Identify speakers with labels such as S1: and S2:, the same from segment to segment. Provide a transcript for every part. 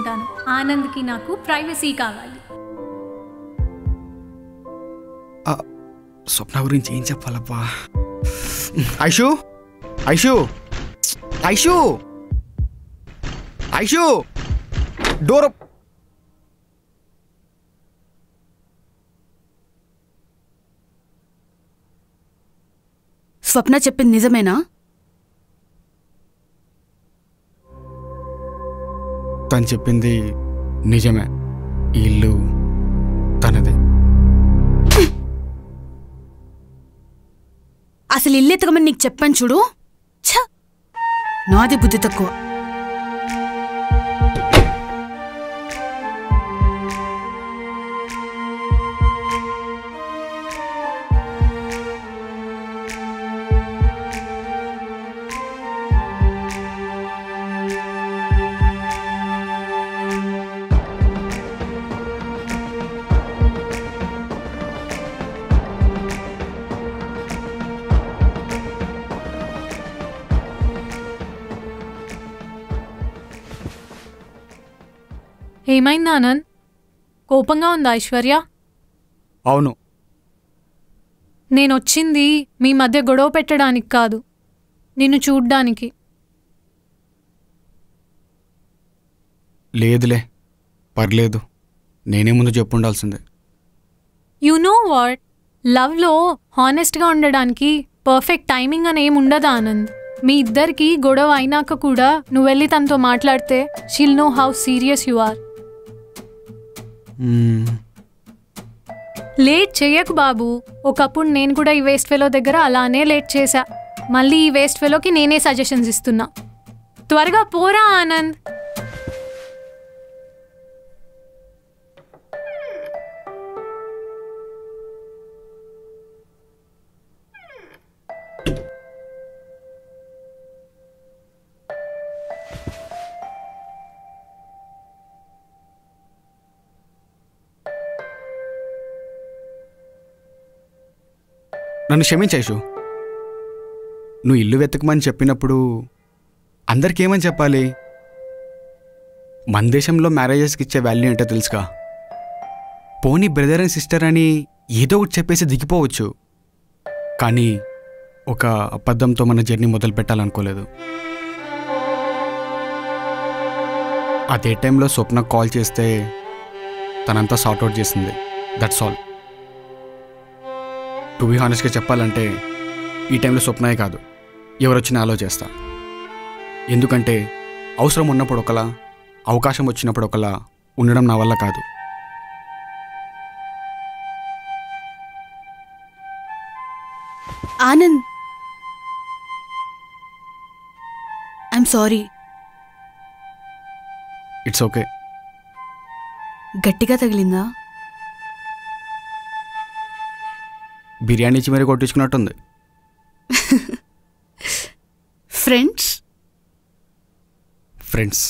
S1: చేసుకుంటాను. ఆనంద్కి నాకు ప్రైవసీ కావాలి.
S2: స్వప్న గురించి ఏం చెప్పాలబ్బా? ఐషు ఐషు ఐషు ఐషు డోర్.
S3: స్వప్న చెప్పింది నిజమేనా?
S2: తను చెప్పింది నిజమే. ఈ ఇల్లు తనదే.
S3: అసలు ఇల్లు ఎత్తకమని నీకు చెప్పాను చూడు. నాది బుద్ధి తక్కువ.
S1: ఏమైంది ఆనంద్? కోపంగా ఉందా ఐశ్వర్య?
S2: అవును.
S1: నేనొచ్చింది మీ మధ్య గొడవ పెట్టడానికి కాదు, నిన్ను చూడ్డానికి.
S2: లేదులే, పర్లేదు. నేనే ముందు చెప్పుండాల్సిందే.
S1: యు నో వాట్, లవ్లో హానెస్ట్గా ఉండడానికి పర్ఫెక్ట్ టైమింగ్ అని ఏముండదా ఆనంద్? మీ ఇద్దరికి గొడవ అయినాక కూడా నువ్వు వెళ్ళి తనతో మాట్లాడితే she'll know how serious you are. Late చెయ్యకు బాబు. ఒకప్పుడు నేను కూడా ఈ వేస్ట్ ఫెలో దగ్గర అలానే లేట్ చేశా. మళ్ళీ ఈ వేస్ట్ ఫెలోకి నేనే సజెషన్స్ ఇస్తున్నా. త్వరగా పోరా ఆనంద్.
S2: నన్ను క్షమించేషు. నువ్వు ఇల్లు వెతకమని చెప్పినప్పుడు అందరికేమని చెప్పాలి? మన దేశంలో మ్యారేజెస్కి ఇచ్చే వాల్యూ ఏంటో తెలుసుగా. పోనీ బ్రదర్ అండ్ సిస్టర్ అని ఏదో ఒకటి చెప్పేసి దిగిపోవచ్చు, కానీ ఒక అబద్ధంతో మన జర్నీ మొదలు పెట్టాలనుకోలేదు. అదే టైంలో స్వప్న కాల్ చేస్తే తనంతా సార్ట్అవుట్ చేసింది. That's all. టు బీ హానెస్ట్గా చెప్పాలంటే ఈ టైంలో స్వప్నే కాదు, ఎవరొచ్చినా అలో చేస్తా. ఎందుకంటే అవసరం ఉన్నప్పుడు ఒకలా, అవకాశం వచ్చినప్పుడు ఒకలా ఉండడం నా వల్ల కాదు.
S3: Anand, I'm sorry.
S2: It's okay.
S3: గట్టిగా తగిలిందా?
S2: బిర్యానీ ఇచ్చి మరీ కొట్టించుకున్నట్టుంది.
S3: ఫ్రెండ్స్
S2: ఫ్రెండ్స్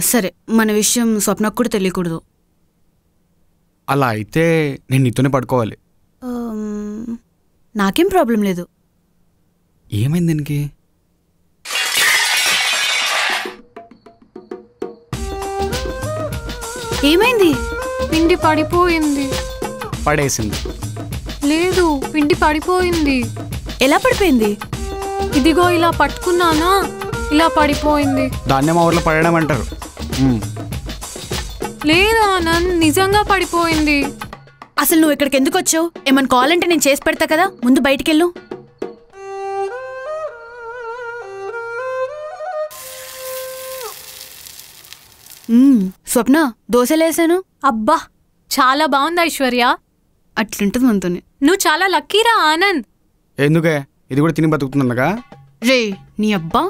S3: సరే, మన విషయం స్వప్నకు కూడా తెలియకూడదు.
S2: అలా అయితే నేను నీతోనే పడుకోవాలి.
S3: నాకేం ప్రాబ్లం లేదు.
S2: ఏమైంది దీనికి?
S3: ఏమైంది?
S1: పిండి పడిపోయింది.
S2: పడేసింది.
S1: లేదు, పిండి పడిపోయింది.
S3: ఎలా పడిపోయింది?
S1: ఇదిగో ఇలా పట్టుకున్నానా, ఇలా పడిపోయింది.
S2: దాన్నే మా ఊర్లో పడడం అంటారు.
S1: లేదు ఆనంద్, నిజంగా పడిపోయింది.
S3: అసలు నువ్వు ఇక్కడికి ఎందుకు వచ్చావు? ఏమన్నా కావాలంటే నేను చేసి పెడతా కదా, ముందు బయటికెళ్ళు. స్వప్న, దోశలేసాను.
S1: అబ్బా, చాలా బాగుంది ఐశ్వర్య.
S3: అట్లుంటుంది మనతోనే.
S1: నువ్వు చాలా లక్కీరా ఆనంద్.
S2: ఎందుకే? ఇది కూడా తిని బతుకుతుందన్నగా.
S3: రే నీ అబ్బా.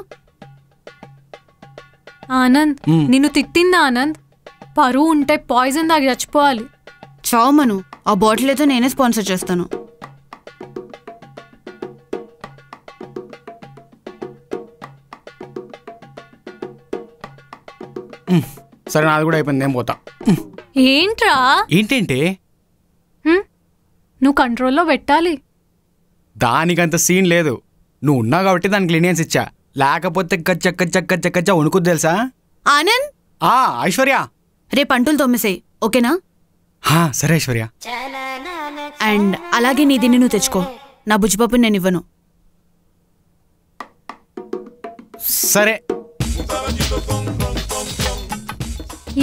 S1: ఆనంద్, నిన్ను తిట్టిందా ఆనంద్? పరువు ఉంటే పాయిజన్ తాగి చచ్చిపోవాలి.
S3: చావమను, ఆ బాటిల్ అయితే నేనే స్పాన్సర్ చేస్తాను.
S2: సరే, నాది కూడా అయిపోయింది, నేను పోతా.
S1: ఏంట్రా?
S2: ఏంటంటే
S1: నువ్వు కంట్రోల్లో పెట్టాలి.
S2: దానికంత సీన్ లేదు. నువ్వు ఉన్నావు కాబట్టి దానికి లీనియన్స్ ఇచ్చా, లేకపోతే కచ్చ కచ్చ కచ్చ కచ్చ వణుకుద్దు తెలుసా.
S3: ఆనంద్,
S2: ఐశ్వర్య.
S3: రేపు అంటులు తోమేసేయి, ఓకేనా?
S2: సరే ఐశ్వర్య.
S3: అండ్ అలాగే నీ దీన్ని నువ్వు తెచ్చుకో, నా బుజ్జిపప్పుని నేను ఇవ్వను.
S2: సరే.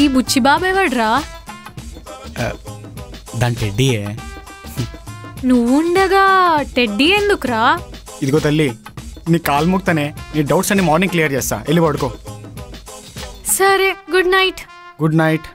S1: ఈ బుచ్చిబాబు ఎవడ్రా?
S2: దాని టెడ్డీయే.
S1: నువ్వుండగా టెడ్డీ ఎందుకురా?
S2: ఇదిగో తల్లి, నీ కాలు ముక్తనే నీ డౌట్స్ అన్ని మార్నింగ్ క్లియర్ చేస్తా. వెళ్ళి పడుకో.
S1: సరే, good night.
S2: Good night.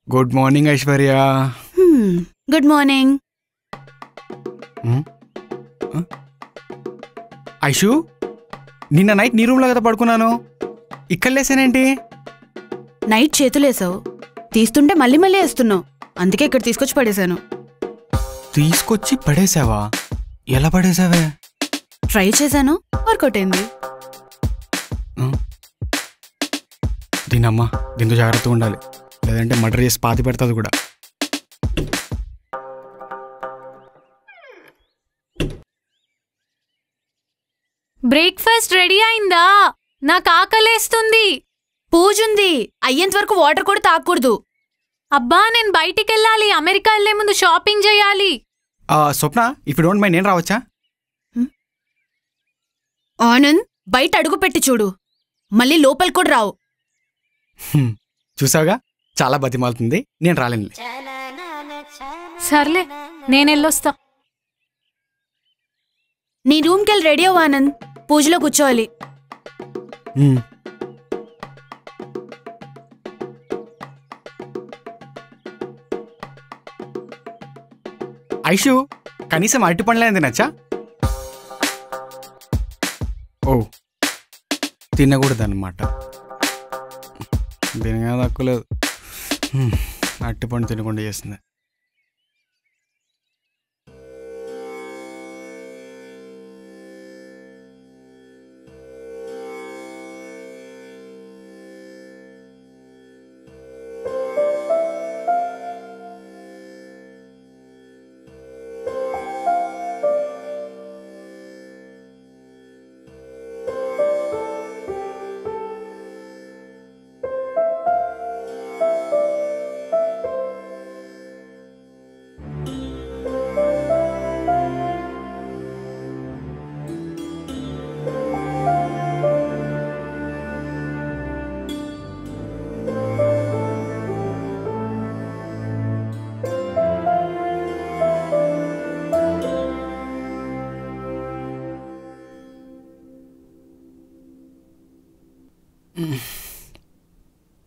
S2: Good morning Aishwarya.
S3: Good morning.
S2: Aishu, నిన్న నైట్ నీ రూమ్లో కదా పడుకున్నాను, ఇక్కడ లేసానేంటి?
S3: నైట్ చేతులేసావు, తీస్తుంటే మళ్ళీ మళ్ళీ వేస్తున్నావు, అందుకే ఇక్కడ తీసుకొచ్చి పడేశాను.
S2: తీసుకొచ్చి పడేసావా? ఎలా పడేసావే?
S3: ట్రై చేశాను, వర్కౌట్ అయింది.
S2: దీనమ్మా, దీంతో జాగ్రత్తగా ఉండాలి, లేదంటే మర్డర్ చేసి పాతి పెడతాది కూడా.
S1: బ్రేక్ఫాస్ట్ రెడీ అయిందా? నాకు ఆకలేస్తుంది.
S3: పూజ ఉంది, అయ్యేంత వరకు వాటర్ కూడా తాగకూడదు.
S1: అబ్బా, నేను బయటికి వెళ్ళాలి. అమెరికా వెళ్లే ముందు షాపింగ్ చేయాలి.
S2: స్వప్న, ఇఫ్ యు డోంట్ మైండ్ నేను రావచ్చా?
S3: ఆనంద్, బయట అడుగు పెట్టి చూడు, మళ్ళీ లోపల కూడా రావు.
S2: చూసావుగా, చాలా బతిమాలుతుంది, నేను రాలేను.
S1: సర్లే, నేను వెళ్ళొస్తా.
S3: నీ రూమ్కి వెళ్ళి రెడీ అవ్వు ఆనంద్, పూజలో కూర్చోవాలి.
S2: ఐషు, కనీసం అరటి పండ్లేదు తినచ్చా? ఓ, తినకూడదన్నమాట. దీనిగా తక్కువ లేదు, అరటి పండు తినకుండా చేస్తుంది.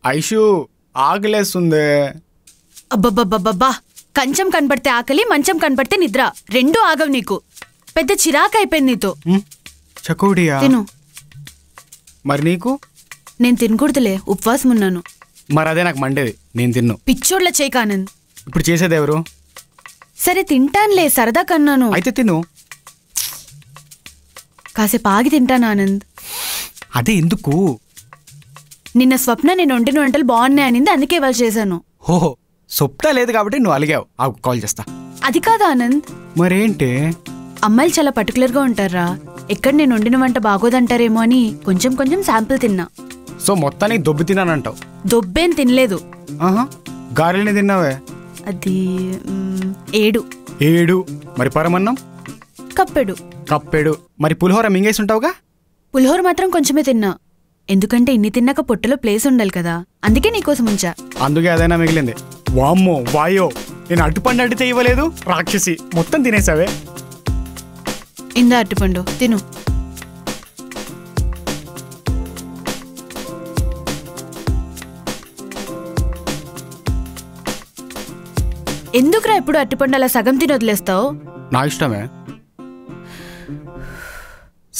S2: ఐషు, ఆకలేస్తుంది.
S3: అబ్బబ్బబ్బబ్బా, కంచం కనపడితే ఆకలి, మంచం కనపడితే నిద్ర, రెండూ ఆగవు నీకు. పెద్ద చిరాకు అయిపోయింది నీతో.
S2: చకోడియా
S3: తిను.
S2: మరి నీకు?
S3: నేను తినకూడదులే, ఉపవాసం ఉన్నాను.
S2: మరి అదే నాకు మండేది, నేను తిన్ను.
S3: పిచ్చోడ్ల చేయకు ఆనంద్.
S2: ఇప్పుడు చేసేది ఎవరు?
S3: సరే తింటానులే, సరదా కన్నాను.
S2: అయితే తిను.
S3: కాసేపు ఆగి తింటాను ఆనంద్.
S2: అదే ఎందుకు?
S3: నిన్న స్వప్న నేను వండిన వంటలు బాగున్నాయి అనింది, అందుకే ఇవాళ చేశాను.
S2: ఓహో, సొప్తా లేదు కాబట్టి నువ్వు అలిగావు. కాల్ చేస్తా.
S3: అది కాదు ఆనంద్.
S2: మరేంటి?
S3: అమ్మాయిలు చాలా పర్టికులర్గా ఉంటారా, ఎక్కడ నేను వండిన వంట బాగోదంటారేమో అని కొంచెం కొంచెం శాంపుల్ తిన్నా.
S2: సో మొత్తానికి దొబ్బి తిన్నానంటావు?
S3: దొబ్బేం తినలేదు.
S2: గారెల్ని తిన్నావే?
S3: అది 7.
S2: 7? మరి పరమన్నం?
S3: కప్పెడు.
S2: కప్పెడు. మరి పులిహోర మింగేసి ఉంటావుగా?
S3: పులిహోర మాత్రం కొంచెమే తిన్నా, ఎందుకంటే ఇన్ని తిన్నాక పొట్టలో ప్లేస్ ఉండాలి కదా, అందుకే నీకోసం ఉంచా.
S2: అందుకే అదైనా మిగిలింది. వామ్మో వాయో, నేను అట్టుపండు అడిగితే ఇవ్వలేదు, రాక్షసి మొత్తం తినేసావే.
S3: ఇందా అట్టుపండు తిను. ఎందుకురా ఎప్పుడు అట్టిపండు అలా సగం తిని వదిలేస్తావు?
S2: నా ఇష్టమే.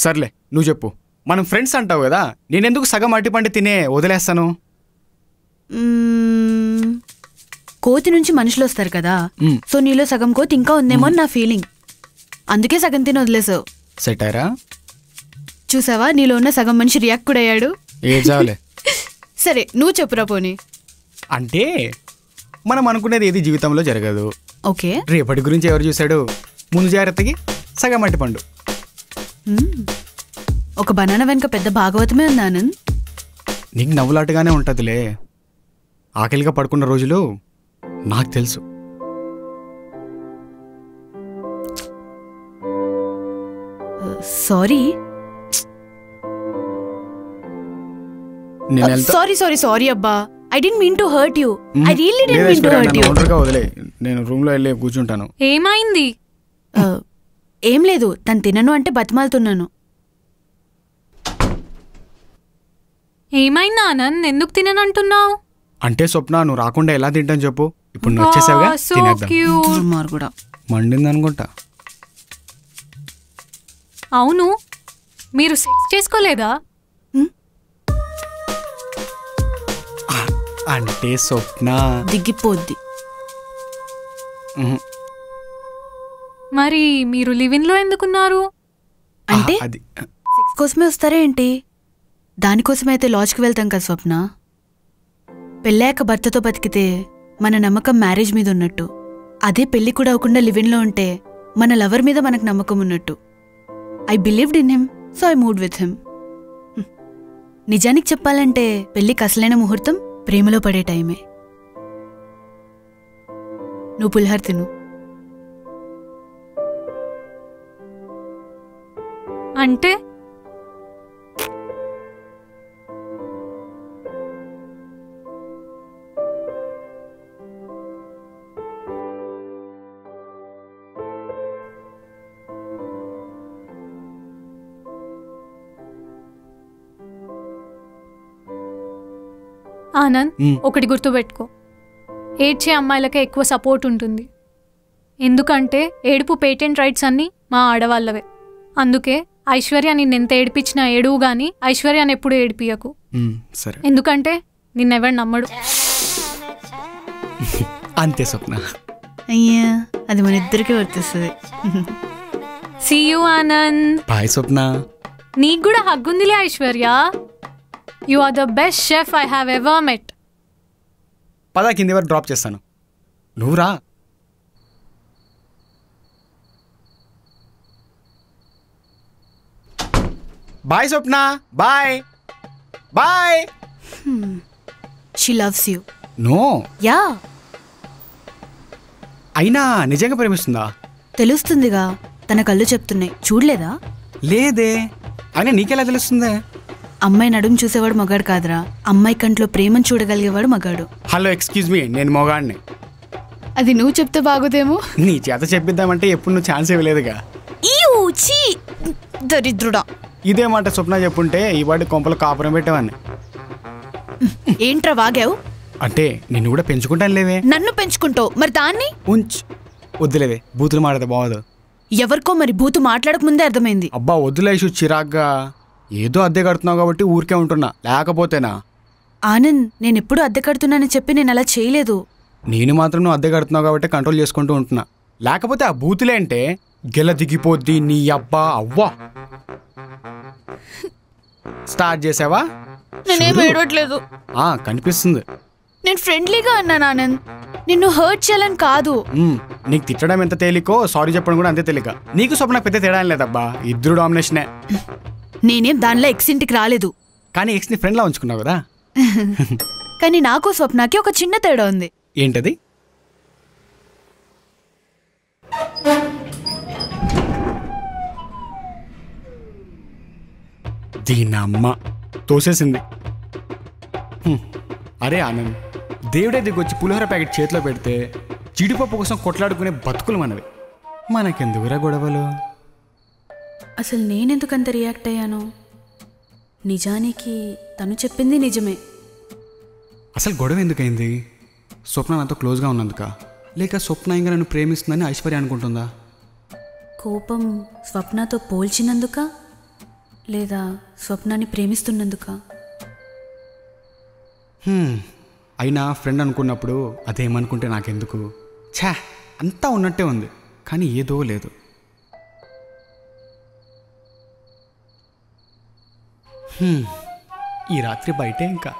S2: సర్లే నువ్వు చెప్పు. మనం ఫ్రెండ్స్ అంటావు కదా, నేనెందుకు సగం అట్టిపండు తినే వదిలేస్తాను?
S3: కోతి నుంచి మనుషులు వస్తారు కదా, సో నీలో సగం కోతి ఇంకా ఉందేమో అని నా ఫీలింగ్. అందుకే సగం తిని వదిలేసావు.
S2: సెట్ అయ్యారా?
S3: చూసావా, నీలో ఉన్న సగం మనిషి రియాక్ట్ కూడా అయ్యాడు.
S2: ఏ చాలే.
S3: సరే నువ్వు చెప్పురా పోనీ.
S2: అంటే మనం అనుకునేది ఏది జీవితంలో జరగదు.
S3: ఓకే,
S2: రేపటి గురించి ఎవరు చూశాడు? ముందు జాగ్రత్తకి సగం అట్టిపండు.
S3: ఒక బనానా వెనుక పెద్ద భాగవతమే ఉంది ఆనంద్.
S2: నీకు నవ్వులాటగానే ఉంటుందిలే. ఆకలిగా పడుకున్న రోజులు నాకు తెలుసు.
S3: సారీ సారీ సారీ సారీ అబ్బా. I didn't mean to hurt you. I really didn't mean to hurt you.
S2: వదిలే, నేను రూమ్ లో వెళ్ళి కూర్చుంటాను.
S1: ఏమైంది?
S3: ఏం లేదు, తను తినను అంటే బతిమాలుతున్నాను.
S1: ఏమైంది ఆనంద్, ఎందుకు తిననంటున్నావు?
S2: అంటే స్వప్న, నువ్వు రాకుండా ఎలా తింటాను చెప్పు. ఇప్పుడు నువ్వు వచ్చేసావుగా, తినేద్దాం.
S3: కూడా
S2: మండింది అనుకుంటా.
S1: అవును, మీరు సెక్స్ చేసుకోలేదా?
S2: అంటే స్వప్న
S3: దిగిపోద్ది.
S1: మరి మీరు లివిన్ లో ఎందుకున్నారు?
S3: అంటే సెక్స్ కోసమే వస్తారా ఏంటి? దానికోసమైతే లాడ్జ్కి వెళ్తాం కదా స్వప్న. పెళ్ళాక భర్తతో బతికితే మన నమ్మకం మ్యారేజ్ మీద ఉన్నట్టు. అదే పెళ్లి కూడా అవ్వకుండా లివిన్లో ఉంటే మన లవర్ మీద మనకు నమ్మకం ఉన్నట్టు. I believed in him, so I moved with him. నిజానికి చెప్పాలంటే పెళ్లికి అసలైన ముహూర్తం ప్రేమలో పడే టైమే. నువ్వు పులిహార తిను.
S1: అంటే ఆనంద్, ఒకటి గుర్తుపెట్టుకో, ఏడ్చే అమ్మాయిలకే ఎక్కువ సపోర్ట్ ఉంటుంది. ఎందుకంటే ఏడుపు పేటెంట్ రైట్స్ అన్నీ మా ఆడవాళ్ళవే. అందుకే ఐశ్వర్య నిన్నెంత ఏడిపించినా ఏడువు గాని ఐశ్వర్యాన్ని ఎప్పుడు ఏడిపియకు. ఎందుకంటే నిన్నెవరు నమ్మడు.
S2: అంతే స్వప్న.
S3: అయ్యా, అది మన ఇద్దరికి వర్తిస్తుంది.
S1: See you Anand.
S2: Bye Swapna.
S1: నీకు కూడా హగ్గుందిలే Aishwarya. You are the best chef I have ever met.
S2: పదా కింది వరకు డ్రాప్ చేస్తాను, నువ్వు రా. Bye Swapna, bye bye.
S3: She loves you.
S2: No.
S3: Yeah.
S2: అయినా నిజంగా ప్రేమిస్తుందా?
S3: తెలుస్తుందిగా, తన కళ్ళు చెప్తున్నాయి. చూడలేదా?
S2: లేదే. అయినా నీకెలా తెలుస్తుందే?
S3: అమ్మాయి నడుము చూసేవాడు మగాడు కాదురా, అమ్మాయి కంట్లో ప్రేమను చూడగలిగేవాడు మగాడు.
S2: హలో, ఎక్స్క్యూజ్ మీ, నేను మొగాడిని.
S3: అది నువ్వు చెప్తే బాగుదేమో.
S2: నీ చేత చెప్పిద్దామంటే ఎప్పుడు నువ్వు ఛాన్స్ ఇవ్వలేదుగా.
S3: దరిద్రుడా.
S2: ఇదే మాట స్వప్న చెప్పుంటే ఈ వాడి కొంపలు కాపురం పెట్టేవాడిని.
S3: ఏంట్రా వాగావు?
S2: అంటే నిన్ను కూడా పెంచుకుంటాను లేవే.
S3: నన్ను పెంచుకుంటావు, మరి దాన్ని
S2: వద్దులేవే, బూతులు మాడదా బాగోదు.
S3: ఎవరికో మరి బూతు మాట్లాడక ముందే అర్థమైంది.
S2: అబ్బా వద్దులేసు, చిరాగ్గా. ఏదో అద్దె కడుతున్నావు కాబట్టి ఊరికే ఉంటున్నా, లేకపోతేనా.
S3: ఆనంద్, నేను ఎప్పుడు అద్దె కడుతున్నానని చెప్పి నేను అలా చేయలేదు.
S2: నేను మాత్రం నువ్వు అద్దె కడుతున్నావు కాబట్టి కంట్రోల్ చేసుకుంటూ ఉంటున్నా. లేకపోతే ఆ బూతులే అంటే గెల దిగిపోద్ది నీ అబ్బా అవ్వా. స్టార్ట్ చేసావా?
S3: నేనేం ఏడవట్లేదు.
S2: కనిపిస్తుంది.
S3: నేను ఫ్రెండ్లీగా అన్నాను ఆనంద్, నిన్ను హర్ట్ చేయాలని కాదు.
S2: నీకు తిట్టడం ఎంత తేలికో సారీ చెప్పడం కూడా అంతే తేలిక. నీకు స్వప్న పెద్ద తేడా లేదబ్బా, ఇద్దరు డామినేషనే.
S3: నేనేం దానిలో ఎక్స్ ఇంటికి రాలేదు.
S2: కానీ ఎక్స్ ని ఫ్రెండ్ లా ఉంచుకున్నావు కదా.
S3: కానీ నాకు స్వప్నకి ఒక చిన్న తేడా ఉంది.
S2: ఏంటది? దీనమ్మ తోసేసింది. అరే ఆనంద్, దేవుడే దిగొచ్చి పులిహోర ప్యాకెట్ చేతిలో పెడితే జీడిపప్పు కోసం కొట్లాడుకునే బతుకులు మనవి. మనకెందుకురా గొడవలు?
S3: అసలు నేనెందుకంత రియాక్ట్ అయ్యాను? నిజానికి తను చెప్పింది నిజమే.
S2: అసలు గొడవ ఎందుకైంది? స్వప్న నాతో క్లోజ్గా ఉన్నందుక, లేక స్వప్న ఇంకా నన్ను ప్రేమిస్తుందని ఐశ్వర్య అనుకుంటుందా?
S3: కోపం స్వప్నతో పోల్చినందుక లేదా స్వప్నాన్ని ప్రేమిస్తున్నందుక?
S2: అయినా ఫ్రెండ్ అనుకున్నప్పుడు అదేమనుకుంటే నాకెందుకు? ఛా, అంతా ఉన్నట్టే ఉంది, కానీ ఏదో లేదు. ఈ రాత్రి బయటే ఇంకా